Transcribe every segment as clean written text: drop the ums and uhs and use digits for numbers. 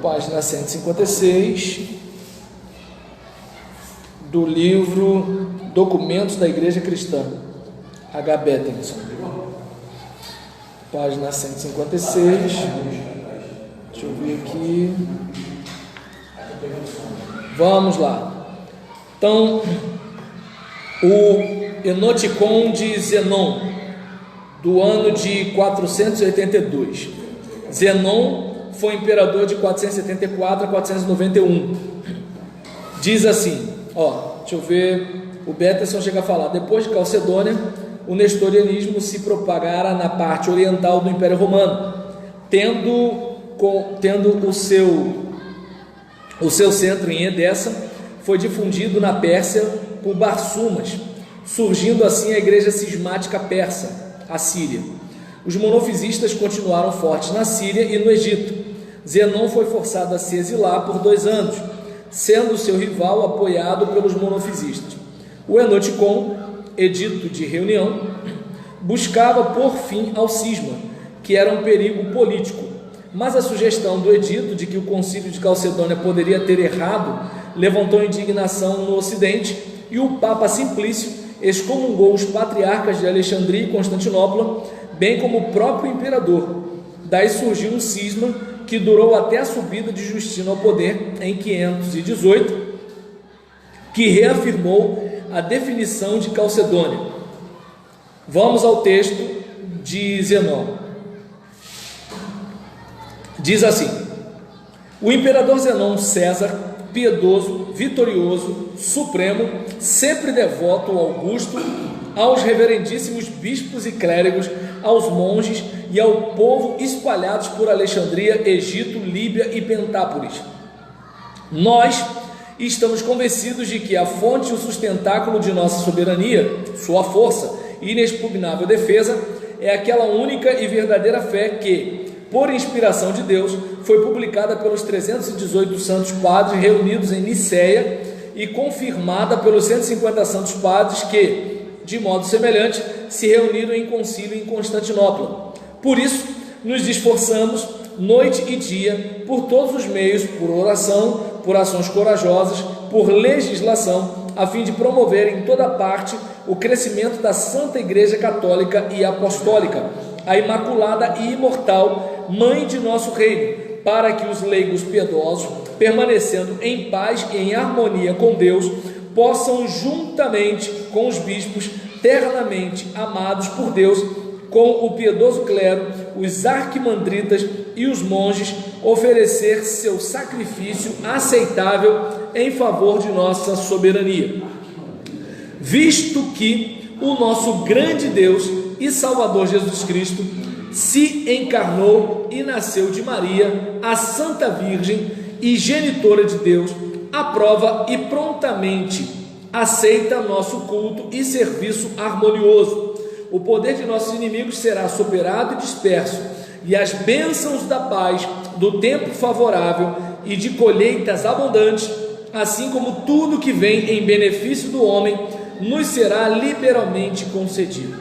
página 156, do livro Documentos da Igreja Cristã, H. Bettenson. Página 156. Deixa eu ver aqui. Vamos lá. Então, o Enoticon de Zenon, do ano de 482. Zenon foi imperador de 474 a 491. Diz assim, deixa eu ver, o Bettenson chega a falar: depois de Calcedônia, o nestorianismo se propagara na parte oriental do Império Romano, tendo o seu centro em Edessa, foi difundido na Pérsia por Barsumas, surgindo assim a igreja cismática persa, a Síria. Os monofisistas continuaram fortes na Síria e no Egito. Zenon foi forçado a se exilar por 2 anos, sendo seu rival apoiado pelos monofisistas. O Enoticon, edito de reunião, buscava pôr fim ao cisma, que era um perigo político, mas a sugestão do edito de que o concílio de Calcedônia poderia ter errado levantou indignação no Ocidente, e o Papa Simplício excomungou os patriarcas de Alexandria e Constantinopla, bem como o próprio imperador. Daí surgiu um cisma que durou até a subida de Justino ao poder em 518, que reafirmou a definição de Calcedônia. Vamos ao texto de Zenon. Diz assim: o imperador Zenon César, piedoso, vitorioso, supremo, sempre devoto ao Augusto, aos reverendíssimos bispos e clérigos, aos monges e ao povo espalhados por Alexandria, Egito, Líbia e Pentápolis. Nós estamos convencidos de que a fonte e o sustentáculo de nossa soberania, sua força e inexpugnável defesa, é aquela única e verdadeira fé que, por inspiração de Deus, foi publicada pelos 318 santos padres reunidos em Niceia e confirmada pelos 150 santos padres que, de modo semelhante, se reuniram em concílio em Constantinopla. Por isso, nos esforçamos, noite e dia, por todos os meios, por oração, por ações corajosas, por legislação, a fim de promover em toda parte o crescimento da Santa Igreja Católica e Apostólica, a Imaculada e Imortal Mãe de nosso Reino, para que os leigos piedosos, permanecendo em paz e em harmonia com Deus, possam, juntamente com os bispos, ternamente amados por Deus, com o piedoso clero, os arquimandritas e os monges, oferecer seu sacrifício aceitável em favor de nossa soberania. Visto que o nosso grande Deus e Salvador Jesus Cristo se encarnou e nasceu de Maria, a Santa Virgem e genitora de Deus, aprova e prontamente aceita nosso culto e serviço harmonioso. O poder de nossos inimigos será superado e disperso, e as bênçãos da paz, do tempo favorável e de colheitas abundantes, assim como tudo que vem em benefício do homem, nos será liberalmente concedido.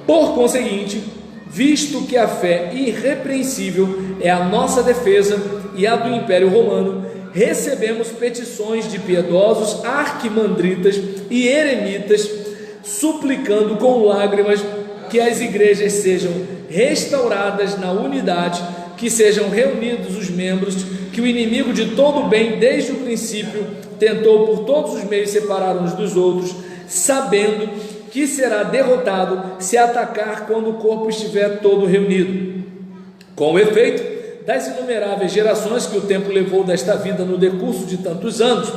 Por conseguinte, visto que a fé irrepreensível é a nossa defesa e a do Império Romano, recebemos petições de piedosos arquimandritas e eremitas, suplicando com lágrimas que as igrejas sejam restauradas na unidade, que sejam reunidos os membros, que o inimigo de todo o bem desde o princípio tentou por todos os meios separar uns dos outros, sabendo que será derrotado se atacar quando o corpo estiver todo reunido. Com o efeito das inumeráveis gerações que o tempo levou desta vida no decurso de tantos anos,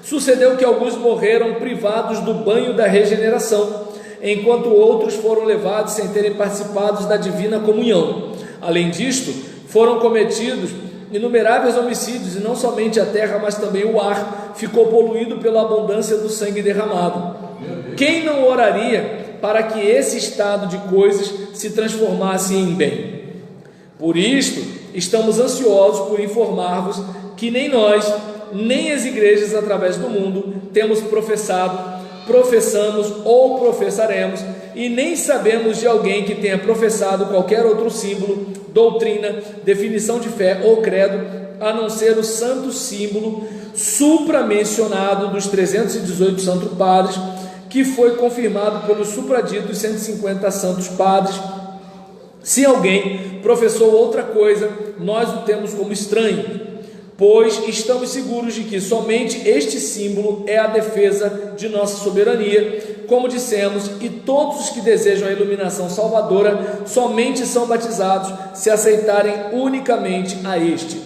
sucedeu que alguns morreram privados do banho da regeneração, enquanto outros foram levados sem terem participado da divina comunhão. Além disto, foram cometidos inumeráveis homicídios, e não somente a terra, mas também o ar ficou poluído pela abundância do sangue derramado. Quem não oraria para que esse estado de coisas se transformasse em bem? Por isto, estamos ansiosos por informar-vos que nem nós, nem as igrejas através do mundo temos professado, professamos ou professaremos e nem sabemos de alguém que tenha professado qualquer outro símbolo, doutrina, definição de fé ou credo, a não ser o santo símbolo supramencionado dos 318 santos padres, que foi confirmado pelos supraditos 150 santos padres. Se alguém professou outra coisa, nós o temos como estranho, pois estamos seguros de que somente este símbolo é a defesa de nossa soberania, como dissemos, e todos os que desejam a iluminação salvadora somente são batizados se aceitarem unicamente a este.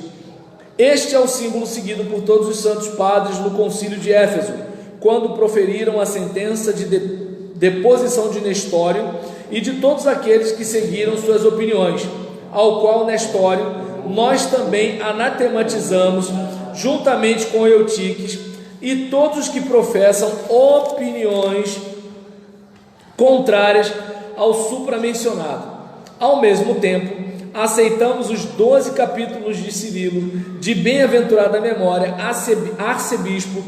Este é o símbolo seguido por todos os santos padres no concílio de Éfeso, quando proferiram a sentença de deposição de Nestório e de todos aqueles que seguiram suas opiniões, ao qual Nestório nós também anatematizamos, juntamente com Eutiques e todos os que professam opiniões contrárias ao supramencionado. Ao mesmo tempo, aceitamos os 12 capítulos de Cirilo, de bem-aventurada memória, arcebispo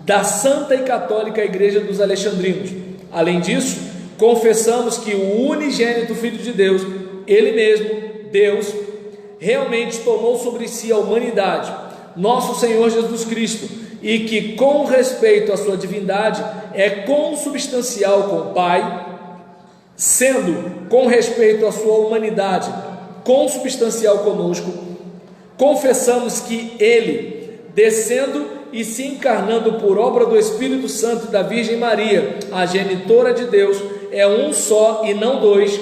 da Santa e Católica Igreja dos Alexandrinos. Além disso, confessamos que o unigênito Filho de Deus, Ele mesmo, Deus, realmente tomou sobre si a humanidade, nosso Senhor Jesus Cristo, e que com respeito à sua divindade é consubstancial com o Pai, sendo com respeito à sua humanidade consubstancial conosco. Confessamos que Ele, descendo e se encarnando por obra do Espírito Santo e da Virgem Maria, a genitora de Deus, é um só e não dois,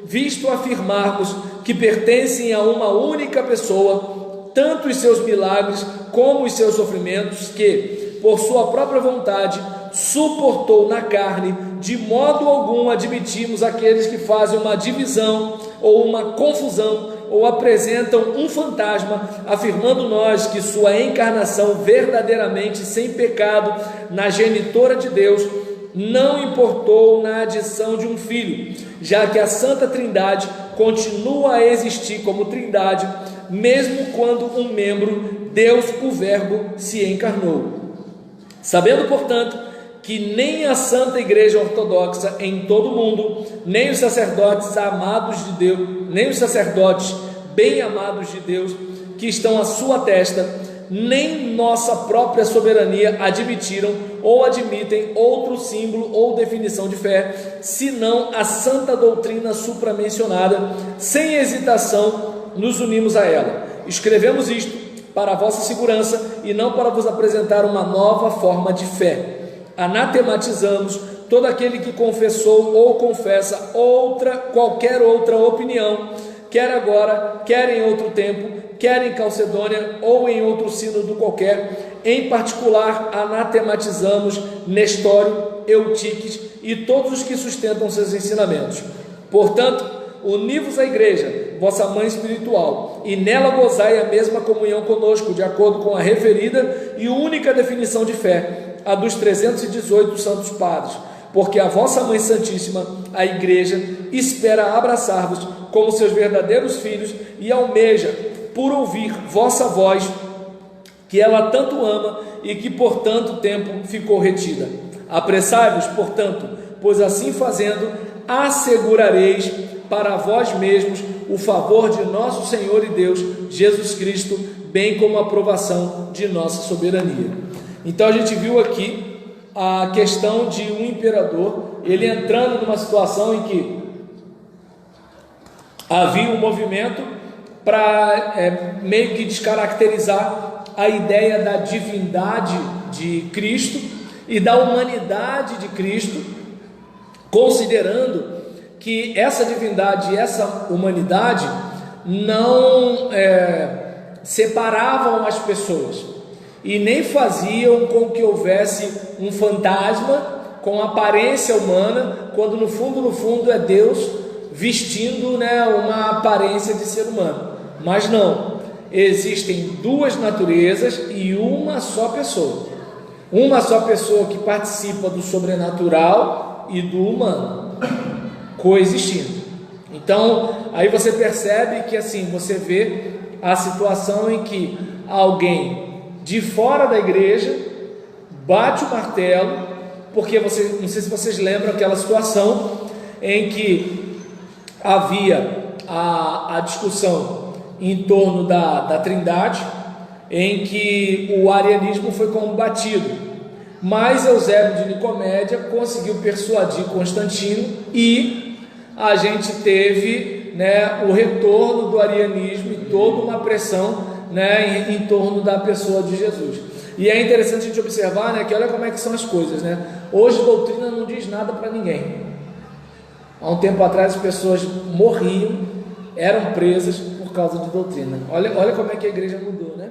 visto afirmarmos que pertencem a uma única pessoa, tanto os seus milagres como os seus sofrimentos, que, por sua própria vontade, suportou na carne. De modo algum admitimos aqueles que fazem uma divisão ou uma confusão, ou apresentam um fantasma, afirmando nós que sua encarnação verdadeiramente sem pecado na genitora de Deus não importou na adição de um filho, já que a Santa Trindade continua a existir como Trindade, mesmo quando um membro, Deus o Verbo, se encarnou. Sabendo, portanto, que nem a Santa Igreja Ortodoxa em todo o mundo, nem os sacerdotes amados de Deus, nem os sacerdotes bem amados de Deus que estão à sua testa, nem nossa própria soberania admitiram ou admitem outro símbolo ou definição de fé, senão a santa doutrina supramencionada. Sem hesitação nos unimos a ela. Escrevemos isto para a vossa segurança e não para vos apresentar uma nova forma de fé. Anatematizamos todo aquele que confessou ou confessa qualquer outra opinião, quer agora, quer em outro tempo, quer em Calcedônia ou em outro sínodo qualquer. Em particular, anatematizamos Nestório, Eutiques e todos os que sustentam seus ensinamentos. Portanto, uni-vos à igreja, vossa mãe espiritual, e nela gozai a mesma comunhão conosco, de acordo com a referida e única definição de fé, a dos 318 santos padres, porque a vossa Mãe Santíssima, a Igreja, espera abraçar-vos como seus verdadeiros filhos e almeja por ouvir vossa voz, que ela tanto ama e que por tanto tempo ficou retida. Apressai-vos, portanto, pois assim fazendo, assegurareis para vós mesmos o favor de nosso Senhor e Deus, Jesus Cristo, bem como a aprovação de nossa soberania. Então a gente viu aqui a questão de um imperador, ele entrando numa situação em que havia um movimento para meio que descaracterizar a ideia da divindade de Cristo e da humanidade de Cristo, considerando que essa divindade e essa humanidade não separavam as pessoas e nem faziam com que houvesse um fantasma com aparência humana, quando no fundo é Deus vestindo uma aparência de ser humano. Mas não, existem duas naturezas e uma só pessoa que participa do sobrenatural e do humano coexistindo. Então aí você percebe que assim, você vê a situação em que alguém de fora da igreja bate o martelo, porque não sei se vocês lembram aquela situação em que havia a discussão em torno da Trindade, em que o arianismo foi combatido, mas Eusébio de Nicomédia conseguiu persuadir Constantino e a gente teve, né, o retorno do arianismo e toda uma pressão, né, em torno da pessoa de Jesus. E é interessante a gente observar, né, que olha como é que são as coisas, né? Hoje doutrina não diz nada para ninguém. Há um tempo atrás as pessoas morriam, eram presas por causa de doutrina. Olha como é que a igreja mudou, né?